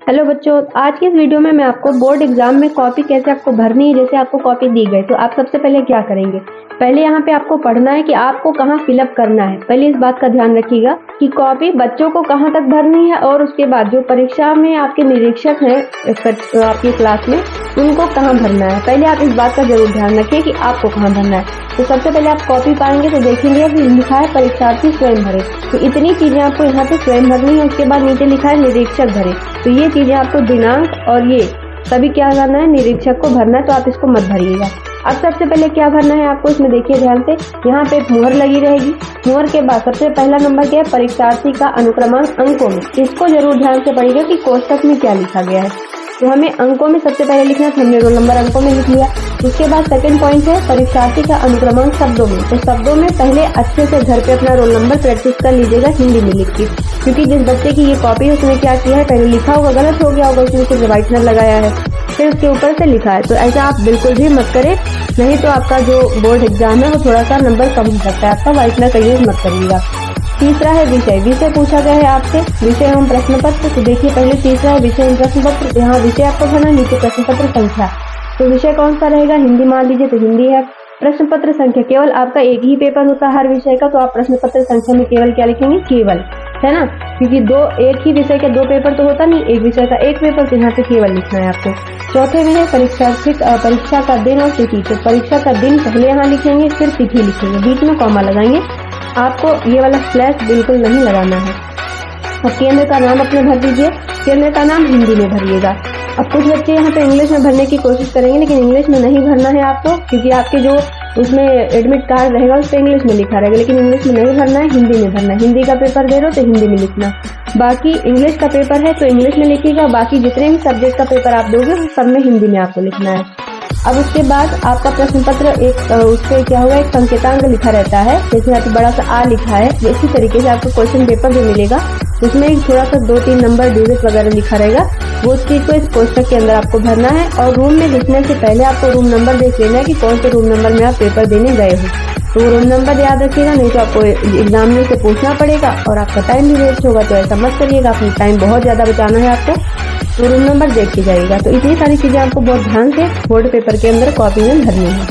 Hello बच्चों, आज की इस वीडियो में मैं आपको बोर्ड एग्जाम में कॉपी कैसे आपको भरनी है। जैसे आपको कॉपी दी गई तो आप सबसे पहले क्या करेंगे, पहले यहाँ पे आपको पढ़ना है कि आपको कहाँ फिलअप करना है। पहले इस बात का ध्यान रखिएगा कि कॉपी बच्चों को कहाँ तक भरनी है और उसके बाद जो परीक्षा में आपके निरीक्षक हैं आपकी क्लास में उनको कहाँ भरना है। पहले आप इस बात का जरूर ध्यान रखिए कि आपको कहाँ भरना है। तो सबसे पहले आप कॉपी पाएंगे तो देखेंगे कि लिखा है परीक्षार्थी स्वयं भरे, तो इतनी चीजें आपको यहाँ पे स्वयं भरनी है। उसके बाद नीचे लिखा है निरीक्षक भरे, तो ये चीजें आपको दिनांक और ये सभी क्या करना है, निरीक्षक को भरना है, तो आप इसको मत भरिएगा। अब सबसे पहले क्या भरना है आपको, इसमें देखिए ध्यान से, यहाँ पे मुहर लगी रहेगी। मुहर के बाद सबसे पहला नंबर क्या है, परीक्षार्थी का अनुक्रमांक अंकों में। इसको जरूर ध्यान से पढ़िएगा कि कोष्टक में क्या लिखा गया है। तो हमें अंकों में सबसे पहले लिखना है, हमने रोल नंबर अंकों में लिख लिया। उसके बाद सेकंड पॉइंट है परीक्षार्थी का अनुक्रमांक शब्दों में। तो शब्दों में पहले अच्छे से घर पे अपना रोल नंबर प्रैक्टिस कर लीजिएगा हिंदी में लिख के, क्योंकि जिस बच्चे की ये कॉपी है उसने क्या किया है, पहले लिखा होगा गलत हो गया होगा, उसने सिर्फ व्हाइटनर लगाया है, फिर उसके ऊपर से लिखा है। तो ऐसा आप बिल्कुल भी मत करें, नहीं तो आपका जो बोर्ड एग्जाम है वो थोड़ा सा नंबर कम हो सकता है। आपका व्हाइटनर का यूज मत करिएगा। तीसरा है विषय। विषय पूछा गया है आपसे, विषय एवं प्रश्न पत्र। तो देखिए पहले तीसरा है विषय एवं प्रश्न पत्र। यहाँ विषय आपको भरना, नीचे प्रश्न पत्र संख्या। तो विषय कौन सा रहेगा, हिंदी मान लीजिए तो हिंदी है। प्रश्न पत्र संख्या, केवल आपका एक ही पेपर होता है हर विषय का, तो आप प्रश्न पत्र संख्या में केवल क्या लिखेंगे, केवल, है ना, क्योंकि एक ही विषय के दो पेपर तो होता नहीं, एक विषय का एक पेपर, तो यहाँ पे केवल लिखना है आपको। चौथे में है परीक्षा का दिन और तिथि। तो परीक्षा का दिन पहले यहाँ लिखेंगे, फिर तिथि लिखेंगे, बीच में कॉमा लगाएंगे। आपको ये वाला स्लैश बिल्कुल नहीं लगाना है। अब केंद्र का नाम अपने भर दीजिए, केंद्र का नाम हिंदी में भरिएगा। अब कुछ बच्चे यहाँ पे इंग्लिश में भरने की कोशिश करेंगे, लेकिन इंग्लिश में नहीं भरना है आपको, क्योंकि आपके जो उसमें एडमिट कार्ड रहेगा उस पर इंग्लिश में लिखा रहेगा, लेकिन इंग्लिश में नहीं भरना है, हिंदी में भरना है। हिंदी का पेपर दे रहे हो तो हिंदी में लिखना, बाकी इंग्लिश का पेपर है तो इंग्लिश में लिखिएगा, बाकी जितने भी सब्जेक्ट का पेपर आप दोगे वो सब में हिंदी में आपको लिखना है। अब उसके बाद आपका प्रश्न पत्र उस पर क्या होगा, एक संकेतांक लिखा रहता है, जैसे यहाँ पे बड़ा सा आ लिखा है, इसी तरीके से आपको क्वेश्चन पेपर जो मिलेगा उसमें एक थोड़ा सा 2-3 नंबर डिजिट वगैरह लिखा रहेगा, वो चीज को इस कोष्टक के अंदर आपको भरना है। और रूम में लिखने से पहले आपको रूम नंबर देख लेना है कि कौन से रूम नंबर में आप पेपर देने गए हो, तो रूम नंबर याद रखिएगा, नहीं तो आपको एग्जामिनर से पूछना पड़ेगा और आपका टाइम भी वेस्ट होगा। तो ऐसा मत करिएगा, अपना टाइम बहुत ज्यादा बचाना है आपको, तो रूम नंबर देख के जाइएगा। तो इतनी सारी चीजें आपको बहुत ध्यान से बोर्ड पेपर के अंदर कॉपी में भरनी है।